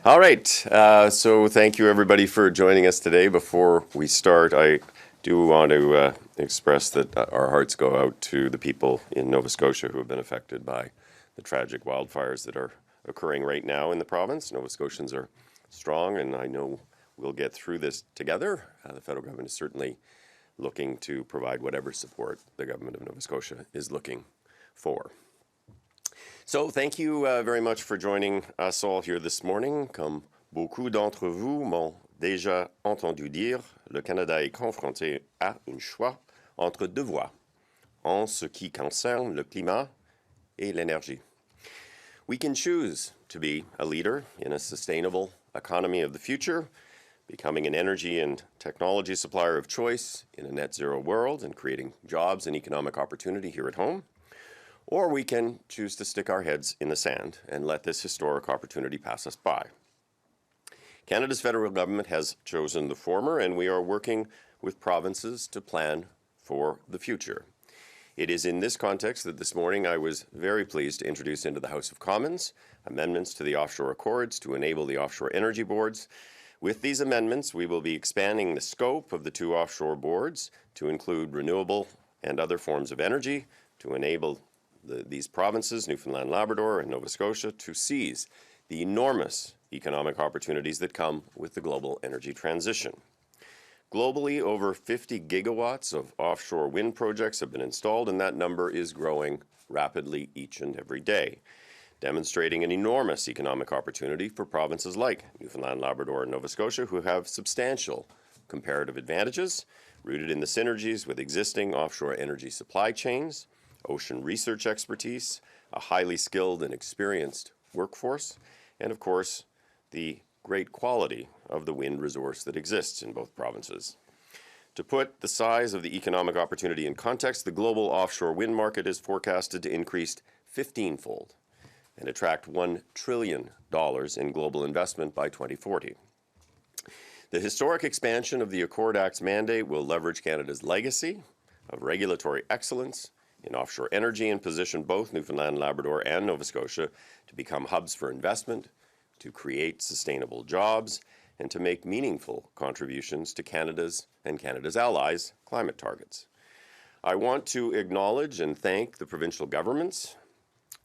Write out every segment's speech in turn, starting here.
All right, so thank you everybody for joining us today. Before we start, I do want to express that our hearts go out to the people in Nova Scotia who have been affected by the tragic wildfires that are occurring right now in the province. Nova Scotians are strong, and I know we'll get through this together. The federal government is certainly looking to provide whatever support the government of Nova Scotia is looking for. So thank you very much for joining us all here this morning. Comme beaucoup d'entre vous m'ont déjà entendu dire, le Canada est confronté à un choix entre deux voies en ce qui concerne le climat et l'énergie. We can choose to be a leader in a sustainable economy of the future, becoming an energy and technology supplier of choice in a net zero world and creating jobs and economic opportunity here at home. Or we can choose to stick our heads in the sand and let this historic opportunity pass us by. Canada's federal government has chosen the former, and we are working with provinces to plan for the future. It is in this context that this morning I was very pleased to introduce into the House of Commons amendments to the offshore accords to enable the offshore energy boards. With these amendments, we will be expanding the scope of the two offshore boards to include renewable and other forms of energy to enable these provinces, Newfoundland, Labrador, and Nova Scotia, to seize the enormous economic opportunities that come with the global energy transition. Globally, over 50 gigawatts of offshore wind projects have been installed, and that number is growing rapidly each and every day, demonstrating an enormous economic opportunity for provinces like Newfoundland, Labrador, and Nova Scotia, who have substantial comparative advantages rooted in the synergies with existing offshore energy supply chains, ocean research expertise, a highly skilled and experienced workforce, and of course, the great quality of the wind resource that exists in both provinces. To put the size of the economic opportunity in context, the global offshore wind market is forecasted to increase 15-fold and attract $1 trillion in global investment by 2040. The historic expansion of the Accord Act's mandate will leverage Canada's legacy of regulatory excellence in offshore energy and position both Newfoundland, Labrador, and Nova Scotia to become hubs for investment, to create sustainable jobs, and to make meaningful contributions to Canada's and Canada's allies' climate targets. I want to acknowledge and thank the provincial governments,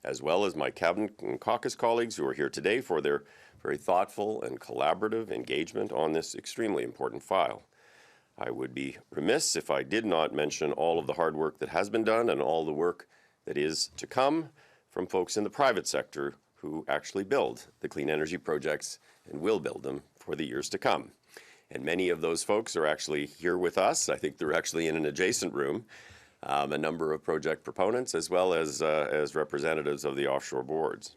as well as my cabinet and caucus colleagues who are here today for their very thoughtful and collaborative engagement on this extremely important file. I would be remiss if I did not mention all of the hard work that has been done and all the work that is to come from folks in the private sector who actually build the clean energy projects and will build them for the years to come. And many of those folks are actually here with us. I think they're actually in an adjacent room, a number of project proponents as well as representatives of the offshore boards.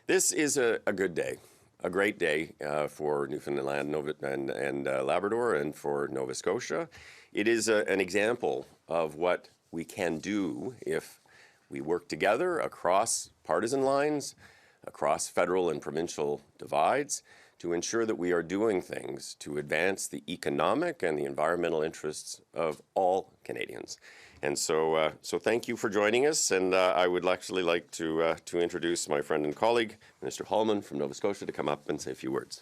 This is a good day. A great day for Newfoundland and Labrador and for Nova Scotia. It is an example of what we can do if we work together across partisan lines, across federal and provincial divides, to ensure that we are doing things to advance the economic and the environmental interests of all Canadians. And so thank you for joining us, and I would actually like to introduce my friend and colleague, Minister Halman from Nova Scotia, to come up and say a few words.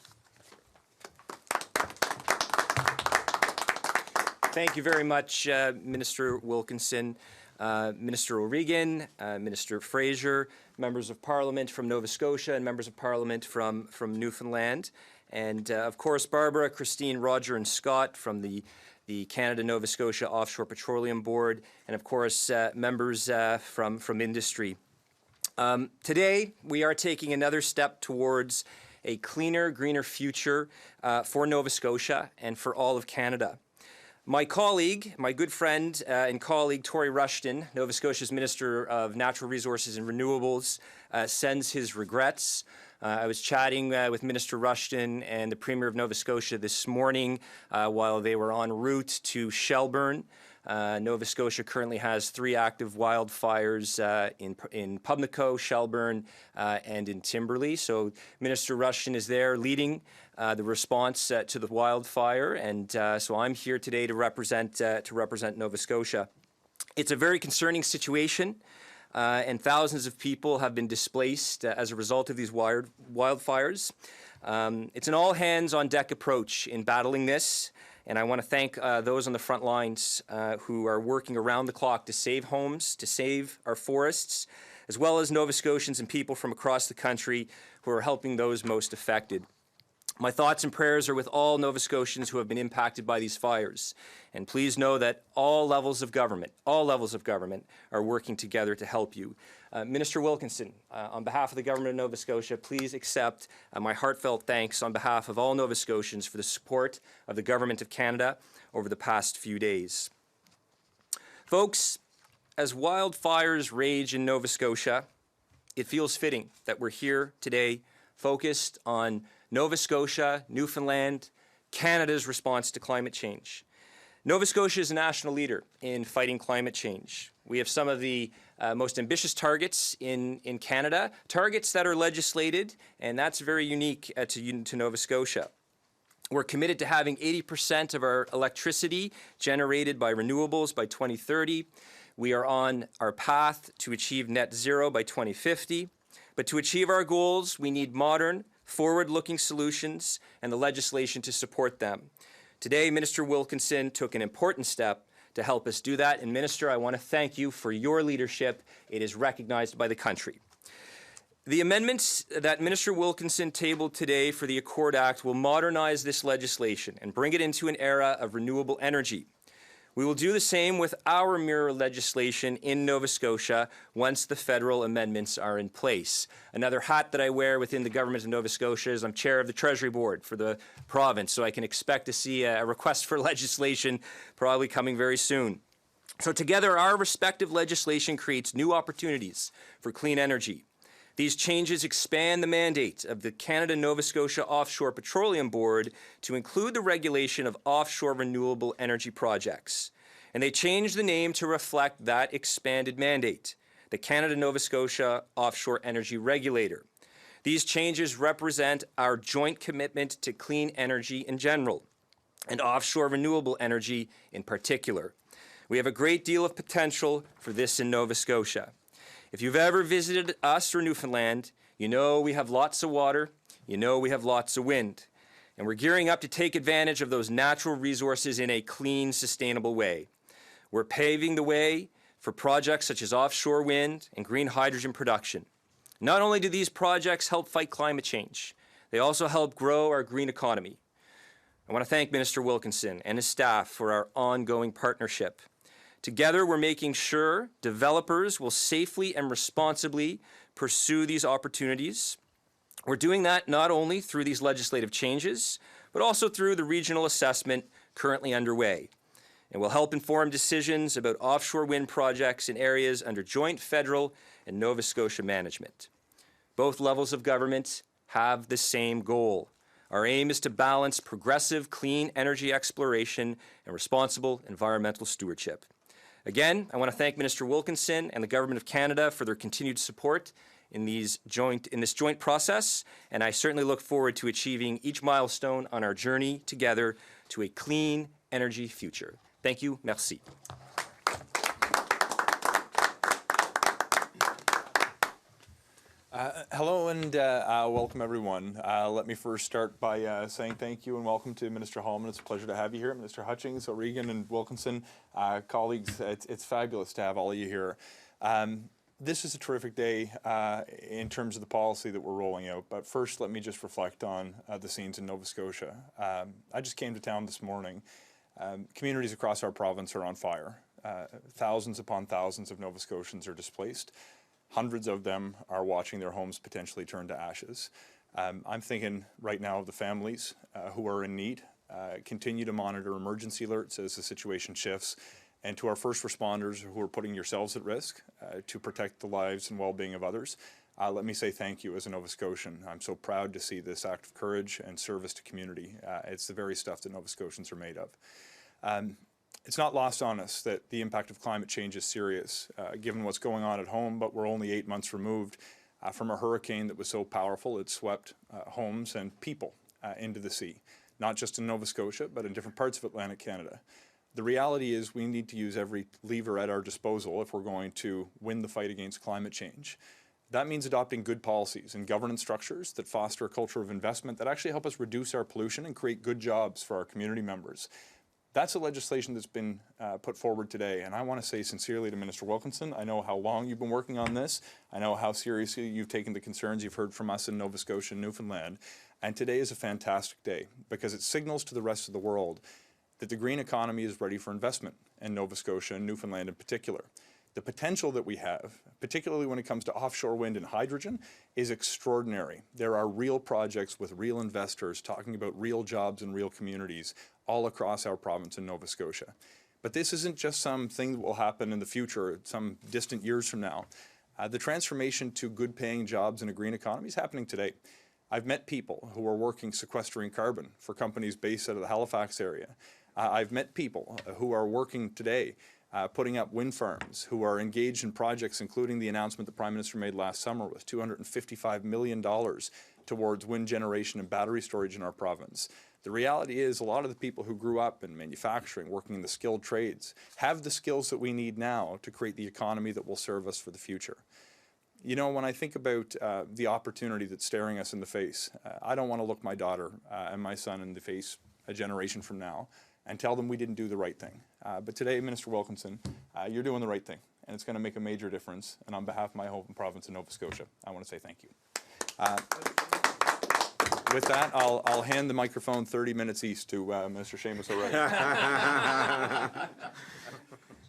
Thank you very much, Minister Wilkinson, Minister O'Regan, Minister Fraser, members of Parliament from Nova Scotia, and members of Parliament from Newfoundland, and of course Barbara, Christine, Roger, and Scott from the Canada-Nova Scotia Offshore Petroleum Board, and of course members from industry. Today we are taking another step towards a cleaner, greener future for Nova Scotia and for all of Canada. My colleague, my good friend and colleague Tory Rushton, Nova Scotia's Minister of Natural Resources and Renewables, sends his regrets. I was chatting with Minister Rushton and the Premier of Nova Scotia this morning while they were en route to Shelburne. Nova Scotia currently has 3 active wildfires in Pubnico, Shelburne, and in Timberley. So Minister Rushton is there leading the response to the wildfire, and so I'm here today to represent Nova Scotia. It's a very concerning situation. and thousands of people have been displaced as a result of these wildfires. It's an all-hands-on-deck approach in battling this, and I want to thank those on the front lines who are working around the clock to save homes, to save our forests, as well as Nova Scotians and people from across the country who are helping those most affected. My thoughts and prayers are with all Nova Scotians who have been impacted by these fires. And please know that all levels of government are working together to help you. Minister Wilkinson, on behalf of the Government of Nova Scotia, please accept my heartfelt thanks on behalf of all Nova Scotians for the support of the Government of Canada over the past few days. Folks, as wildfires rage in Nova Scotia, it feels fitting that we're here today focused on Nova Scotia, Newfoundland, Canada's response to climate change. Nova Scotia is a national leader in fighting climate change. We have some of the most ambitious targets in Canada, targets that are legislated, and that's very unique to Nova Scotia. We're committed to having 80% of our electricity generated by renewables by 2030. We are on our path to achieve net zero by 2050. But to achieve our goals, we need modern, forward-looking solutions and the legislation to support them. Today, Minister Wilkinson took an important step to help us do that. And Minister, I want to thank you for your leadership. It is recognized by the country. The amendments that Minister Wilkinson tabled today for the Accord Act will modernize this legislation and bring it into an era of renewable energy. We will do the same with our mirror legislation in Nova Scotia once the federal amendments are in place. Another hat that I wear within the Government of Nova Scotia is I'm chair of the Treasury Board for the province, so I can expect to see a request for legislation probably coming very soon. So together, our respective legislation creates new opportunities for clean energy. These changes expand the mandate of the Canada-Nova Scotia Offshore Petroleum Board to include the regulation of offshore renewable energy projects. And they change the name to reflect that expanded mandate, the Canada-Nova Scotia Offshore Energy Regulator. These changes represent our joint commitment to clean energy in general, and offshore renewable energy in particular. We have a great deal of potential for this in Nova Scotia. If you've ever visited us or Newfoundland, you know we have lots of water, you know we have lots of wind, and we're gearing up to take advantage of those natural resources in a clean, sustainable way. We're paving the way for projects such as offshore wind and green hydrogen production. Not only do these projects help fight climate change, they also help grow our green economy. I want to thank Minister Wilkinson and his staff for our ongoing partnership. Together, we're making sure developers will safely and responsibly pursue these opportunities. We're doing that not only through these legislative changes, but also through the regional assessment currently underway. And will help inform decisions about offshore wind projects in areas under joint federal and Nova Scotia management. Both levels of government have the same goal. Our aim is to balance progressive clean energy exploration and responsible environmental stewardship. Again, I want to thank Minister Wilkinson and the Government of Canada for their continued support in this joint process, and I certainly look forward to achieving each milestone on our journey together to a clean energy future. Thank you. Merci. Hello and welcome everyone. Let me first start by saying thank you and welcome to Minister Halman. It's a pleasure to have you here. Minister Hutchings, O'Regan and Wilkinson, colleagues, it's fabulous to have all of you here. This is a terrific day in terms of the policy that we're rolling out, but first let me just reflect on the scenes in Nova Scotia. I just came to town this morning. Communities across our province are on fire. Thousands upon thousands of Nova Scotians are displaced. Hundreds of them are watching their homes potentially turn to ashes. I'm thinking right now of the families who are in need. Continue to monitor emergency alerts as the situation shifts, and to our first responders who are putting yourselves at risk to protect the lives and well-being of others. Let me say thank you as a Nova Scotian. I'm so proud to see this act of courage and service to community. It's the very stuff that Nova Scotians are made of. It's not lost on us that the impact of climate change is serious, given what's going on at home, but we're only 8 months removed from a hurricane that was so powerful it swept homes and people into the sea, not just in Nova Scotia, but in different parts of Atlantic Canada. The reality is we need to use every lever at our disposal if we're going to win the fight against climate change. That means adopting good policies and governance structures that foster a culture of investment that actually help us reduce our pollution and create good jobs for our community members. That's the legislation that's been put forward today, and I want to say sincerely to Minister Wilkinson, I know how long you've been working on this, I know how seriously you've taken the concerns you've heard from us in Nova Scotia and Newfoundland, and today is a fantastic day because it signals to the rest of the world that the green economy is ready for investment in Nova Scotia and Newfoundland in particular. The potential that we have, particularly when it comes to offshore wind and hydrogen, is extraordinary. There are real projects with real investors talking about real jobs and real communities all across our province in Nova Scotia. But this isn't just something that will happen in the future, some distant years from now. The transformation to good paying jobs in a green economy is happening today. I've met people who are working sequestering carbon for companies based out of the Halifax area. I've met people who are working today putting up wind farms, who are engaged in projects including the announcement the Prime Minister made last summer with $255 million towards wind generation and battery storage in our province. The reality is a lot of the people who grew up in manufacturing, working in the skilled trades, have the skills that we need now to create the economy that will serve us for the future. You know, when I think about the opportunity that's staring us in the face, I don't want to look my daughter and my son in the face a generation from now and tell them we didn't do the right thing. But today, Minister Wilkinson, you're doing the right thing, and it's going to make a major difference. And on behalf of my home province of Nova Scotia, I want to say thank you. With that, I'll hand the microphone 30 minutes east to Mr. Seamus O'Reilly.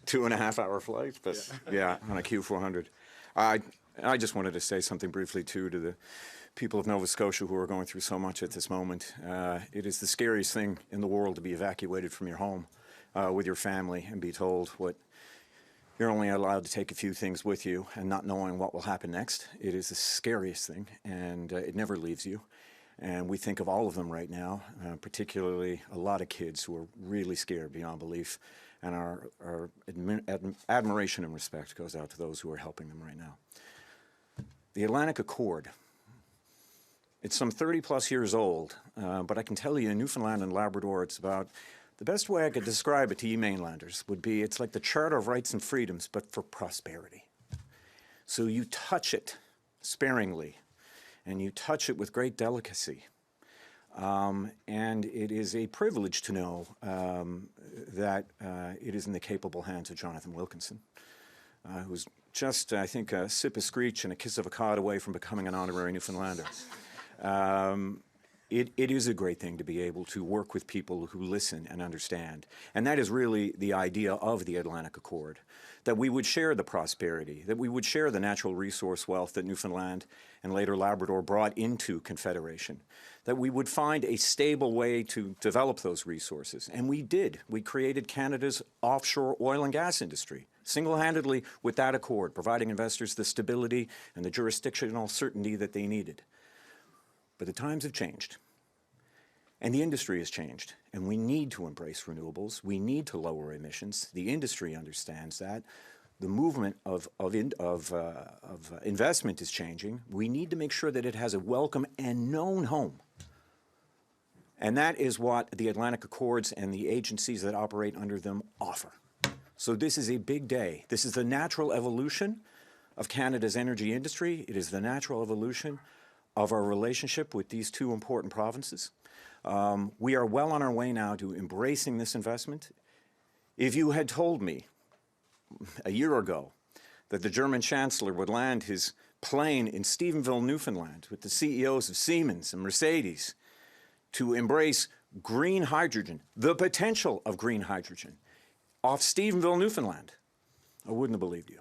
2.5-hour flight, but yeah, on a Q400. I just wanted to say something briefly, too, to the people of Nova Scotia who are going through so much at this moment. It is the scariest thing in the world to be evacuated from your home with your family and be told what you're only allowed to take a few things with you and not knowing what will happen next. It is the scariest thing, and it never leaves you. And we think of all of them right now, particularly a lot of kids who are really scared beyond belief. And our admiration and respect goes out to those who are helping them right now. The Atlantic Accord. It's some 30-plus years old, but I can tell you in Newfoundland and Labrador, it's about, the best way I could describe it to you mainlanders would be it's like the Charter of Rights and Freedoms, but for prosperity. So you touch it sparingly, and you touch it with great delicacy. And it is a privilege to know that it is in the capable hands of Jonathan Wilkinson, who's just, I think, a sip of screech and a kiss of a cod away from becoming an honorary Newfoundlander. It is a great thing to be able to work with people who listen and understand. And that is really the idea of the Atlantic Accord, that we would share the prosperity, that we would share the natural resource wealth that Newfoundland and later Labrador brought into Confederation, that we would find a stable way to develop those resources. And we did. We created Canada's offshore oil and gas industry, single-handedly with that accord, providing investors the stability and the jurisdictional certainty that they needed. But the times have changed, and the industry has changed, and we need to embrace renewables. We need to lower emissions. The industry understands that. The movement of investment is changing. We need to make sure that it has a welcome and known home. And that is what the Atlantic Accords and the agencies that operate under them offer. So this is a big day. This is the natural evolution of Canada's energy industry. It is the natural evolution of our relationship with these two important provinces. We are well on our way now to embracing this investment. If you had told me a year ago that the German Chancellor would land his plane in Stephenville, Newfoundland, with the CEOs of Siemens and Mercedes to embrace green hydrogen, the potential of green hydrogen, off Stephenville, Newfoundland, I wouldn't have believed you.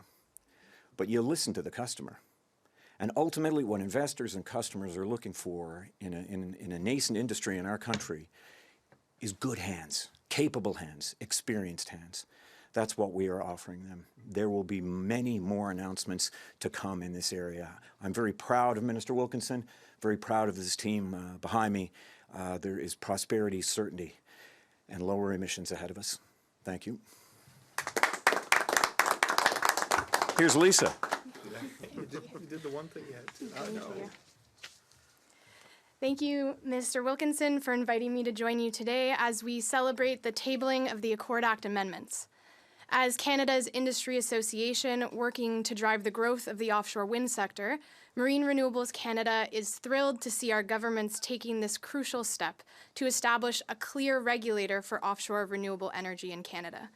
But you listen to the customer. And ultimately, what investors and customers are looking for in a nascent industry in our country is good hands, capable hands, experienced hands. That's what we are offering them. There will be many more announcements to come in this area. I'm very proud of Minister Wilkinson, very proud of this team behind me. There is prosperity, certainty, and lower emissions ahead of us. Thank you. Here's Lisa. You did the one thing you had to. Thank you, Mr. Wilkinson, for inviting me to join you today as we celebrate the tabling of the Accord Act amendments. As Canada's industry association working to drive the growth of the offshore wind sector, Marine Renewables Canada is thrilled to see our governments taking this crucial step to establish a clear regulator for offshore renewable energy in Canada.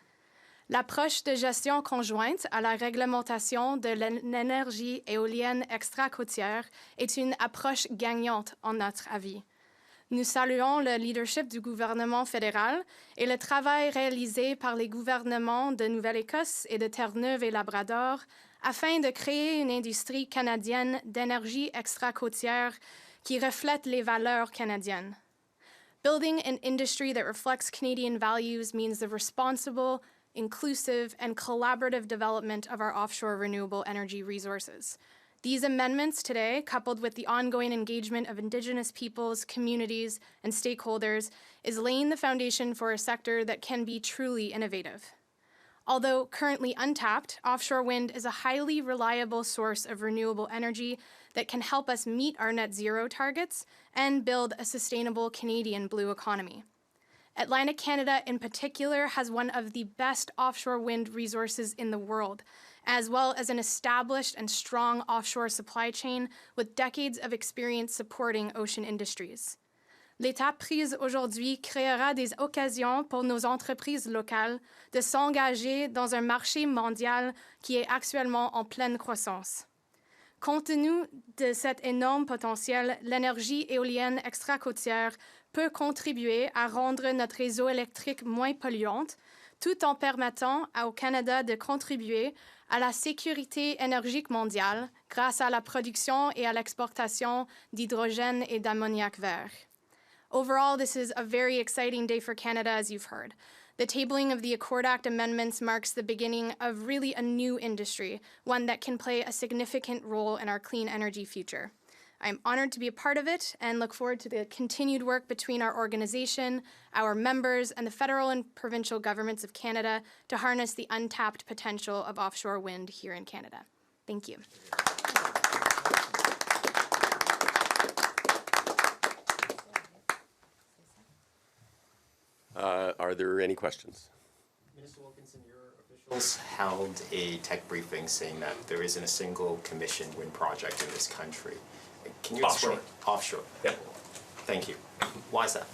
L'approche de gestion conjointe à la réglementation de l'énergie éolienne extra-côtière est une approche gagnante en notre avis. Nous saluons le leadership du gouvernement fédéral et le travail réalisé par les gouvernements de Nouvelle-Écosse et de Terre-Neuve et Labrador afin de créer une industrie canadienne d'énergie extra-côtière qui reflète les valeurs canadiennes. Building an industry that reflects Canadian values means the responsible, inclusive, and collaborative development of our offshore renewable energy resources. These amendments today, coupled with the ongoing engagement of Indigenous peoples, communities, and stakeholders, is laying the foundation for a sector that can be truly innovative. Although currently untapped, offshore wind is a highly reliable source of renewable energy that can help us meet our net zero targets and build a sustainable Canadian blue economy. Atlantic Canada in particular has one of the best offshore wind resources in the world, as well as an established and strong offshore supply chain with decades of experience supporting ocean industries. L'étape prise aujourd'hui créera des occasions pour nos entreprises locales de s'engager dans un marché mondial qui est actuellement en pleine croissance. Compte tenu de cet énorme potentiel, l'énergie éolienne extra-côtière peut contribuer à rendre notre réseau électrique moins polluant, tout en permettant au Canada de contribuer à la sécurité énergétique mondiale grâce à la production et à l'exportation d'hydrogène et d'ammoniac vert. Overall, this is a very exciting day for Canada, as you've heard. The tabling of the Accord Act amendments marks the beginning of really a new industry, one that can play a significant role in our clean energy future. I'm honored to be a part of it and look forward to the continued work between our organization, our members, and the federal and provincial governments of Canada to harness the untapped potential of offshore wind here in Canada. Thank you. Are there any questions? Minister Wilkinson, your officials held a tech briefing saying that there isn't a single commissioned wind project in this country. Can you explain? Offshore. Yeah. Thank you. Why is that?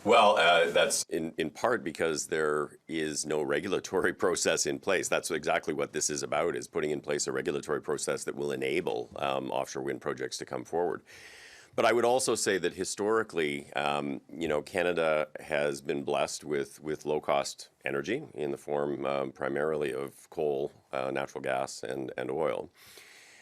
Well, that's in part because there is no regulatory process in place. That's exactly what this is about, is putting in place a regulatory process that will enable offshore wind projects to come forward. But I would also say that historically, Canada has been blessed with low-cost energy in the form primarily of coal, natural gas, and oil.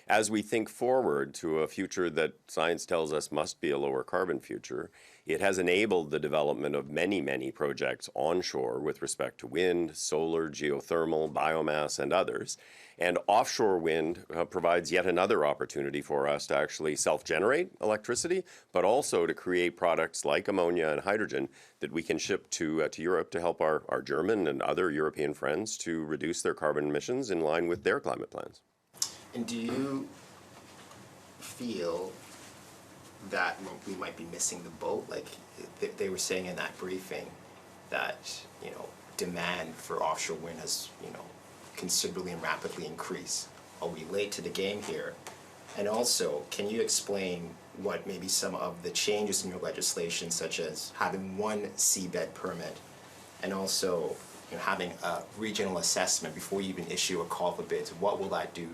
As we think forward to a future that science tells us must be a lower carbon future, it has enabled the development of many, many projects onshore with respect to wind, solar, geothermal, biomass, and others. And offshore wind provides yet another opportunity for us to actually self-generate electricity, but also to create products like ammonia and hydrogen that we can ship to Europe to help our German and other European friends to reduce their carbon emissions in line with their climate plans. And do you feel that we might be missing the boat? Like they were saying in that briefing that, demand for offshore wind has, considerably and rapidly increased. Are we late to the game here? And also, can you explain what maybe some of the changes in your legislation, such as having one seabed permit and also having a regional assessment before you even issue a call for bids, what will that do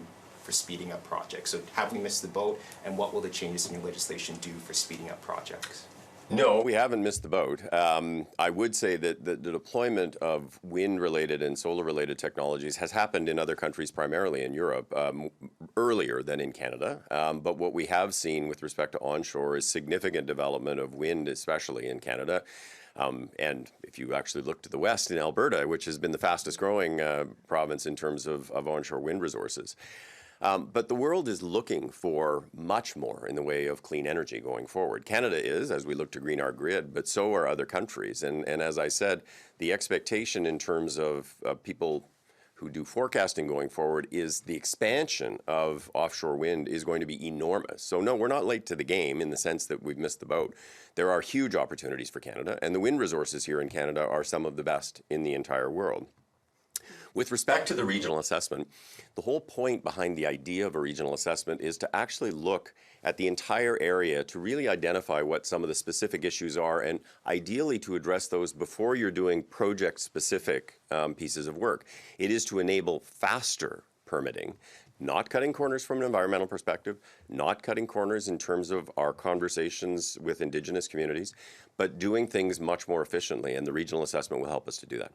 for speeding up projects? So have we missed the boat, and what will the changes in your legislation do for speeding up projects? No, we haven't missed the boat. I would say that the deployment of wind-related and solar-related technologies has happened in other countries, primarily in Europe, earlier than in Canada. But what we have seen with respect to onshore is significant development of wind, especially in Canada. And if you actually look to the west in Alberta, which has been the fastest growing province in terms of onshore wind resources. But the world is looking for much more in the way of clean energy going forward. Canada is, as we look to green our grid, but so are other countries. And as I said, the expectation in terms of people who do forecasting going forward is the expansion of offshore wind is going to be enormous. So no, we're not late to the game in the sense that we've missed the boat. There are huge opportunities for Canada, and the wind resources here in Canada are some of the best in the entire world. With respect to the regional assessment, the whole point behind the idea of a regional assessment is to actually look at the entire area to really identify what some of the specific issues are and ideally to address those before you're doing project-specific pieces of work. It is to enable faster permitting, not cutting corners from an environmental perspective, not cutting corners in terms of our conversations with Indigenous communities, but doing things much more efficiently, and the regional assessment will help us to do that.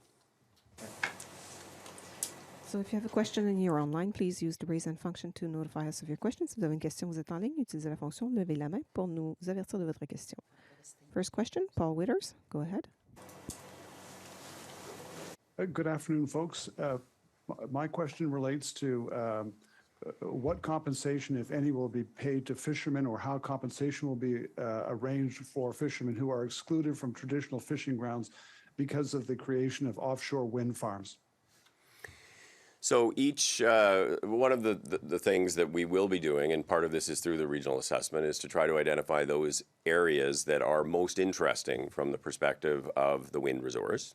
So if you have a question and you're online, please use the raise hand function to notify us of your question. Si vous avez une question, vous êtes en ligne, utilisez la fonction lever la main pour nous avertir de votre question. First question, Paul Witters, go ahead. Good afternoon, folks. My question relates to what compensation, if any, will be paid to fishermen, or how compensation will be arranged for fishermen who are excluded from traditional fishing grounds because of the creation of offshore wind farms. So each, one of the things that we will be doing, and part of this is through the regional assessment, is to try to identify those areas that are most interesting from the perspective of the wind resource.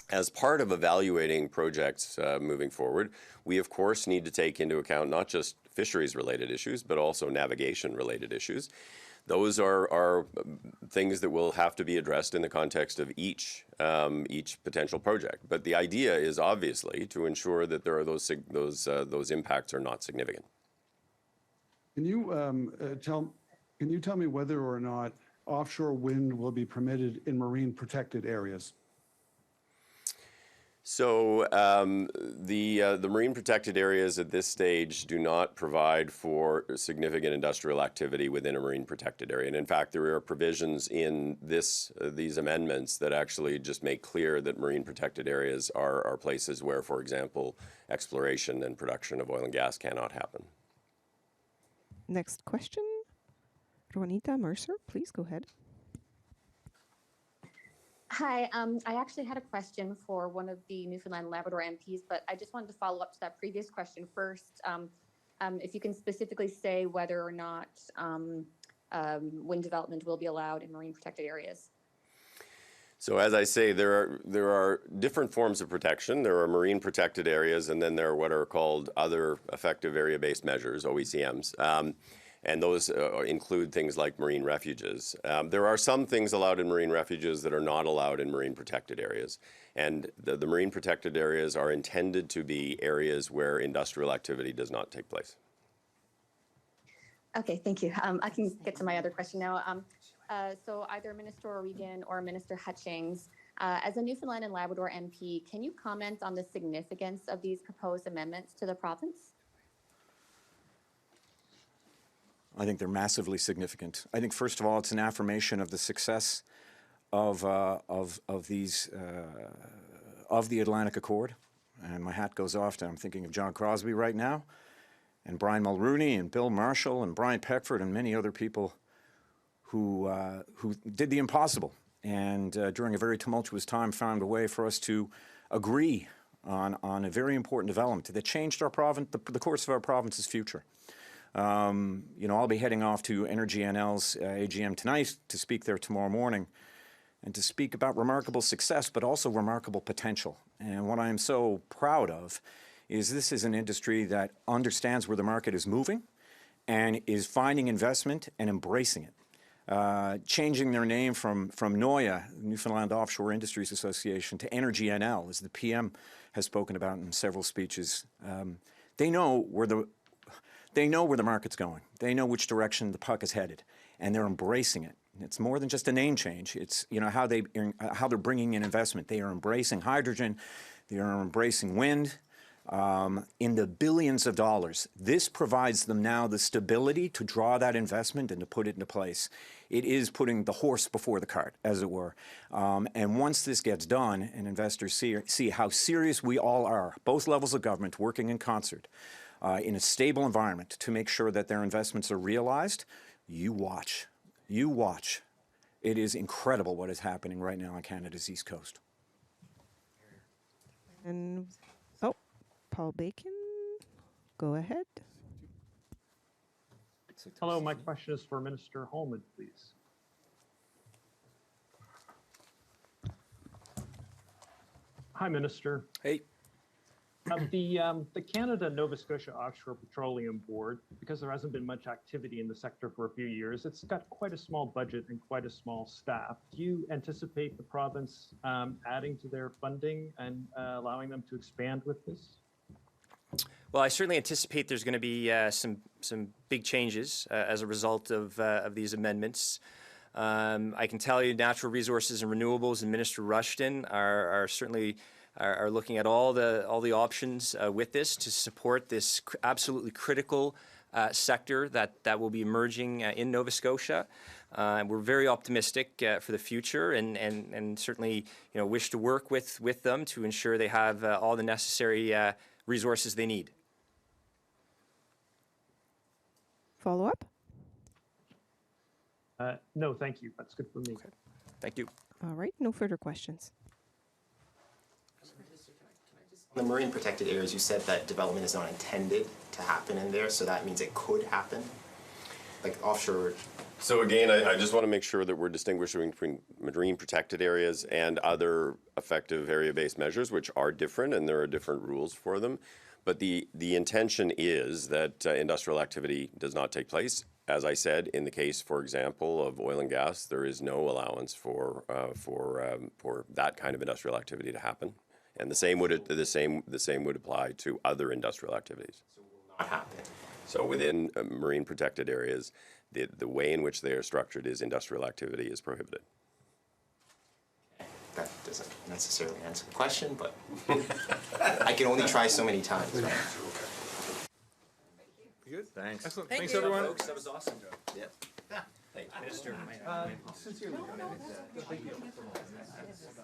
As part of evaluating projects moving forward, we of course need to take into account not just fisheries-related issues, but also navigation-related issues. Those are things that will have to be addressed in the context of each potential project. But the idea is obviously to ensure that there are those impacts are not significant. Can you tell me whether or not offshore wind will be permitted in marine protected areas? So the marine protected areas at this stage do not provide for significant industrial activity within a marine protected area. And in fact, there are provisions in these amendments that actually just make clear that marine protected areas are places where, for example, exploration and production of oil and gas cannot happen. Next question, Juanita Mercer, please go ahead. Hi, I actually had a question for one of the Newfoundland and Labrador MPs, but I just wanted to follow up to that previous question first. If you can specifically say whether or not wind development will be allowed in marine protected areas. So as I say, there are different forms of protection. There are marine protected areas, and then there are what are called other effective area-based measures, OECMs. And those include things like marine refuges. There are some things allowed in marine refuges that are not allowed in marine protected areas. And the marine protected areas are intended to be areas where industrial activity does not take place. Okay, thank you. I can get to my other question now. So either Minister O'Regan or Minister Hutchings, as a Newfoundland and Labrador MP, can you comment on the significance of these proposed amendments to the province? I think they're massively significant. I think, first of all, it's an affirmation of the success of the Atlantic Accord, and my hat goes off to. I'm thinking of John Crosbie right now, and Brian Mulrooney, and Bill Marshall, and Brian Peckford, and many other people who did the impossible, and during a very tumultuous time, found a way for us to agree on a very important development that changed our province, the course of our province's future. You know, I'll be heading off to Energy NL's AGM tonight to speak there tomorrow morning and to speak about remarkable success, but also remarkable potential. And what I'm so proud of is this is an industry that understands where the market is moving and is finding investment and embracing it. Changing their name from NOIA, Newfoundland Offshore Industries Association, to Energy NL, as the PM has spoken about in several speeches. They know where the market's going. They know which direction the puck is headed, and they're embracing it. It's more than just a name change. It's, you know, how they're bringing in investment. They are embracing hydrogen. They are embracing wind in the billions of dollars. This provides them now the stability to draw that investment and to put it into place. It is putting the horse before the cart, as it were. And once this gets done and investors see how serious we all are, both levels of government working in concert, in a stable environment to make sure that their investments are realized, you watch. You watch. It is incredible what is happening right now on Canada's East Coast. And Paul Bacon, go ahead. Hello, my question is for Minister Halman, please. Hi, Minister. Hey. The Canada Nova Scotia Offshore Petroleum Board, because there hasn't been much activity in the sector for a few years, it's got quite a small budget and quite a small staff. Do you anticipate the province adding to their funding and allowing them to expand with this? Well, I certainly anticipate there's going to be some big changes as a result of these amendments. I can tell you, natural resources and renewables and Minister Rushton are certainly are looking at all the options with this to support this absolutely critical sector that will be emerging in Nova Scotia. We're very optimistic for the future, and certainly wish to work with them to ensure they have all the necessary resources they need. Follow up? No, thank you. That's good for me. Okay. Thank you. All right, no further questions. On the marine protected areas, you said that development is not intended to happen in there, so that means it could happen, like offshore. So again, I just want to make sure that we're distinguishing between marine protected areas and other effective area-based measures, which are different, and there are different rules for them. But the intention is that industrial activity does not take place. As I said, in the case, for example, of oil and gas, there is no allowance for that kind of industrial activity to happen, and the same would apply to other industrial activities. So will not happen. So within marine protected areas, the way in which they are structured is industrial activity is prohibited. That doesn't necessarily answer the question, but I can only try so many times. Right? Good. Thanks. Excellent. Thanks, everyone. Folks, that was awesome. Yeah. Thank you, Minister. Sincerely.